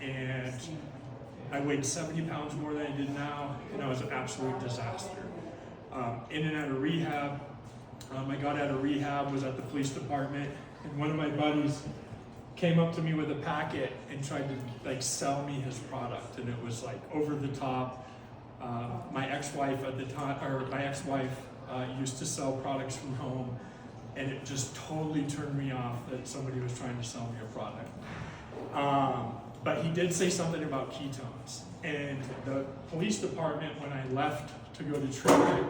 and I weighed 70 pounds more than I did now, and I was an absolute disaster. In and out of rehab. I got out of rehab, was at the police department, and one of my buddies came up to me with a packet and tried to like sell me his product, and it was like over the top. My ex-wife at the time, or my ex-wife used to sell products from home, and it just totally turned me off that somebody was trying to sell me a product. But he did say something about ketones, and the police department, when I left to go to treatment,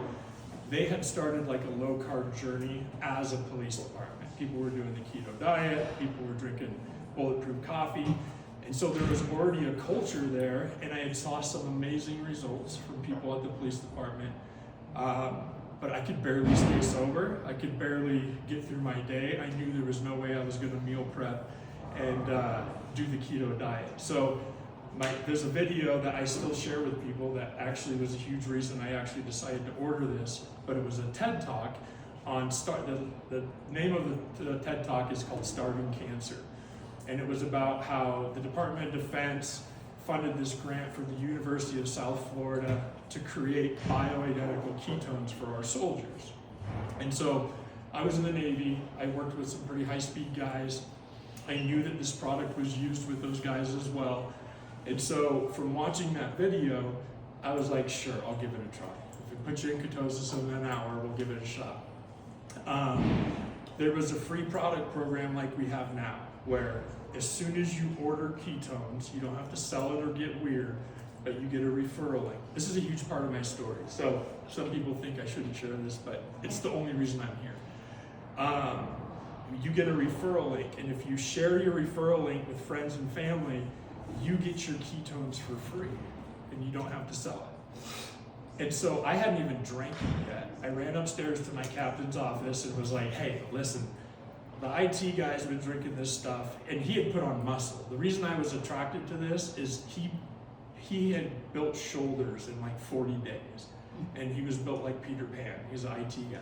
they had started like a low-carb journey as a police department. People were doing the keto diet, people were drinking bulletproof coffee, and so there was already a culture there, and I had saw some amazing results from people at the police department. But I could barely stay sober. I could barely get through my day. I knew there was no way I was gonna meal prep and do the keto diet. So there's a video that I still share with people that actually was a huge reason I actually decided to order this, but it was a TED Talk on the name of the TED Talk is called Starving Cancer. And it was about how the Department of Defense funded this grant for the University of South Florida to create bioidentical ketones for our soldiers. And so I was in the Navy, I worked with some pretty high-speed guys. I knew that this product was used with those guys as well. And so from watching that video, I was like, sure, I'll give it a try. If it puts you in ketosis in an hour, we'll give it a shot. There was a free product program like we have now, where as soon as you order ketones, you don't have to sell it or get weird, but you get a referral link. This is a huge part of my story. So some people think I shouldn't share this, but it's the only reason I'm here. You get a referral link, and if you share your referral link with friends and family, you get your ketones for free, and you don't have to sell it. And so I hadn't even drank it yet. I ran upstairs to my captain's office and was like, hey, listen, the IT guy's been drinking this stuff, and he had put on muscle. The reason I was attracted to this is he had built shoulders in like 40 days, and he was built like Peter Pan. He's an IT guy.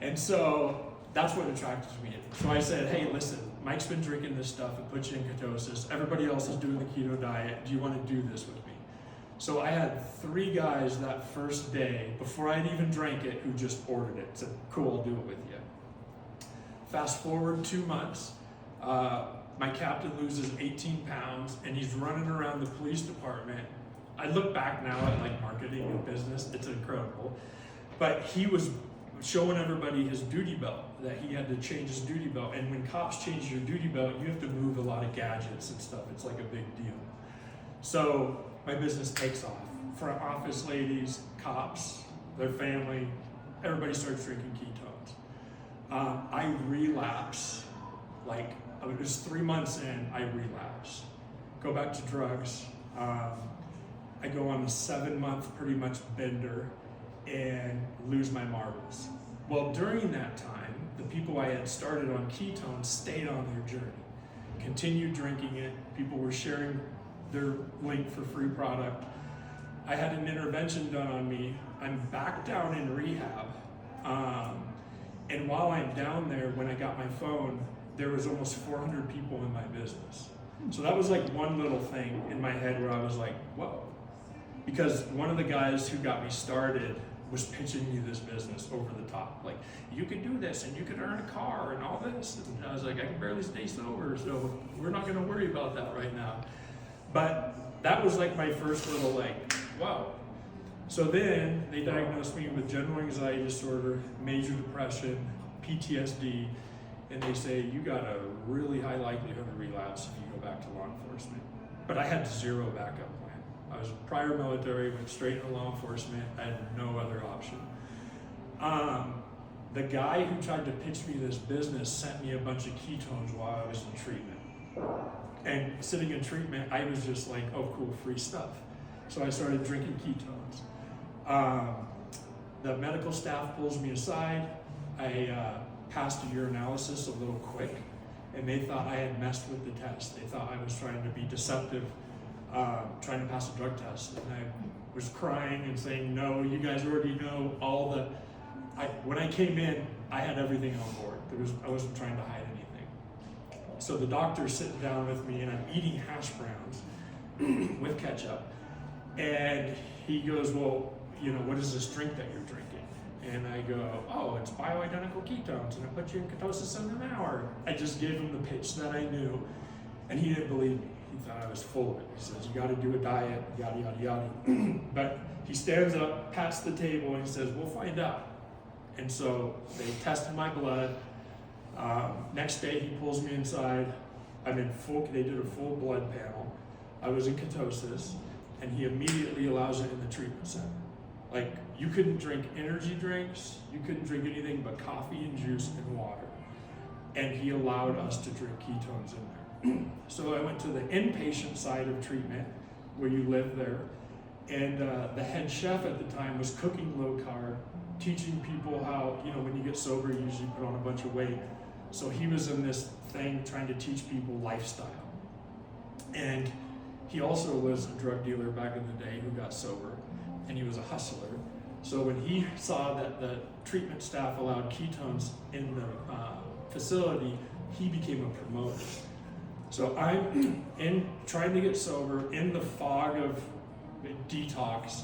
And so that's what attracted me. So I said, hey, listen, Mike's been drinking this stuff, it puts you in ketosis. Everybody else is doing the keto diet. Do you want to do this with me? So I had 3 guys that first day, before I'd even drank it, who just ordered it. Said, cool, I'll do it with you. Fast forward 2 months, my captain loses 18 pounds, and he's running around the police department. I look back now at like marketing and business, it's incredible. But he was showing everybody his duty belt, that he had to change his duty belt. And when cops change your duty belt, you have to move a lot of gadgets and stuff. It's like a big deal. So my business takes off. Front office ladies, cops, their family, everybody starts drinking ketones. I relapse, like it was 3 months in, I relapse. Go back to drugs. I go on a 7-month pretty much bender and lose my marbles. Well, during that time, the people I had started on ketones stayed on their journey, continued drinking it. People were sharing their link for free product. I had an intervention done on me. I'm back down in rehab. And while I'm down there, when I got my phone, there was almost 400 people in my business. So that was like one little thing in my head where I was like, whoa. Because one of the guys who got me started was pitching me this business over the top. Like, you could do this and you could earn a car and all this. And I was like, I can barely stay sober, so we're not gonna worry about that right now. But that was like my first little like, wow. So then they diagnosed me with general anxiety disorder, major depression, PTSD, and they say, you got a really high likelihood of relapse if you go back to law enforcement. But I had 0 backup plan. I was prior military, went straight into law enforcement. I had no other option. The guy who tried to pitch me this business sent me a bunch of ketones while I was in treatment. And sitting in treatment, I was just like, oh cool, free stuff. So I started drinking ketones. The medical staff pulls me aside. I passed a urinalysis a little quick, and they thought I had messed with the test. They thought I was trying to be deceptive, trying to pass a drug test. And I was crying and saying, no, you guys already know all the, when I came in, I had everything on board. I wasn't trying to hide anything. So the doctor's sitting down with me, and I'm eating hash browns, with ketchup. And he goes, well, you know, what is this drink that you're drinking? And I go, oh, it's bioidentical ketones, and it puts you in ketosis in an hour. I just gave him the pitch that I knew, and he didn't believe me. He thought I was full of it. He says, you got to do a diet, yada, yada, yada. But he stands up, pats the table, and he says, we'll find out. And so they tested my blood. Next day, he pulls me inside. They did a full blood panel. I was in ketosis, and he immediately allows it in the treatment center. Like, you couldn't drink energy drinks, you couldn't drink anything but coffee and juice and water. And he allowed us to drink ketones in there. So I went to the inpatient side of treatment, where you live there, and the head chef at the time was cooking low carb, teaching people how, you know, when you get sober, you usually put on a bunch of weight. So he was in this thing trying to teach people lifestyle. And he also was a drug dealer back in the day who got sober, and he was a hustler. So when he saw that the treatment staff allowed ketones in the facility, he became a promoter. So I'm trying to get sober in the fog of detox,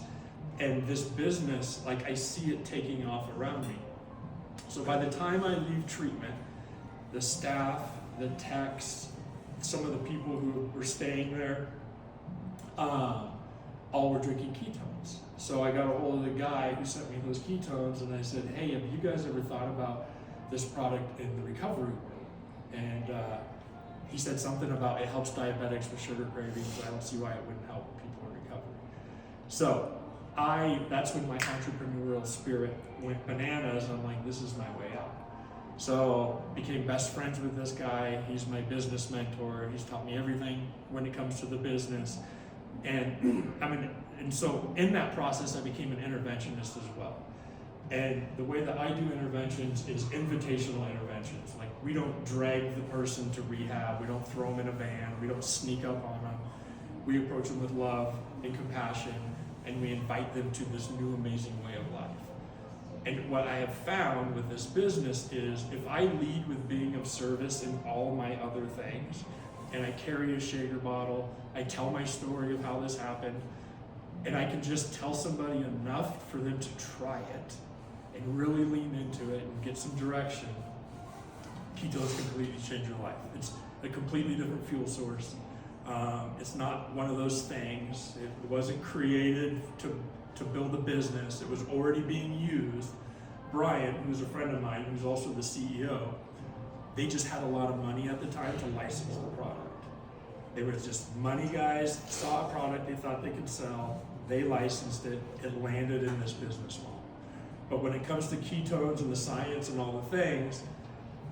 and this business, like, I see it taking off around me. So by the time I leave treatment, the staff, the techs, some of the people who were staying there, all were drinking ketones. So I got a hold of the guy who sent me those ketones, and I said, hey, have you guys ever thought about this product in the recovery world? And he said something about it helps diabetics with sugar cravings. I don't see why it wouldn't help people in recovery. So that's when my entrepreneurial spirit went bananas. I'm like, this is my way out. So became best friends with this guy. He's my business mentor. He's taught me everything when it comes to the business. And and so in that process, I became an interventionist as well. And the way that I do interventions is invitational interventions. Like, we don't drag the person to rehab. We don't throw them in a van. We don't sneak up on them. We approach them with love and compassion, and we invite them to this new amazing way of life. And what I have found with this business is, if I lead with being of service in all my other things, and I carry a shaker bottle, I tell my story of how this happened, and I can just tell somebody enough for them to try it and really lean into it and get some direction, ketones completely change your life. It's a completely different fuel source. It's not one of those things. It wasn't created to build a business. It was already being used. Brian, who's a friend of mine, who's also the CEO, they just had a lot of money at the time to license the product. They were just money guys, saw a product they thought they could sell, they licensed it, it landed in this business model. But when it comes to ketones and the science and all the things,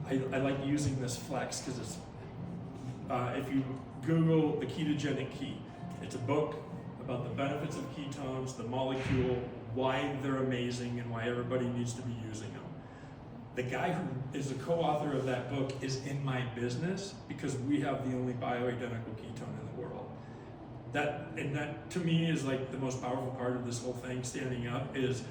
I like using this flex, because it's, if you Google The Ketogenic Key, it's a book about the benefits of ketones, the molecule, why they're amazing, and why everybody needs to be using them. The guy who is the co-author of that book is in my business because we have the only bioidentical ketone in the world. That to me is like the most powerful part of this whole thing, standing up, is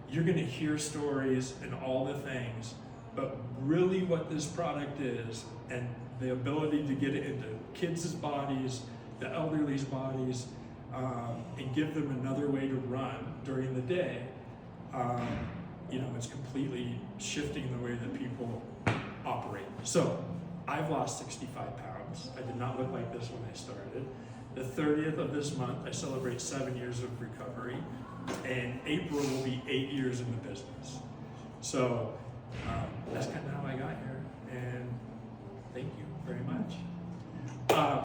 you're gonna hear stories and all the things, but really what this product is, and the ability to get it into kids' bodies, the elderly's bodies, and give them another way to run during the day, it's completely shifting the way that people operate. So I've lost 65 pounds. I did not look like this when I started. The 30th of this month, I celebrate 7 years of recovery, and April will be 8 years in the business. So that's kind of how I got here, and thank you very much.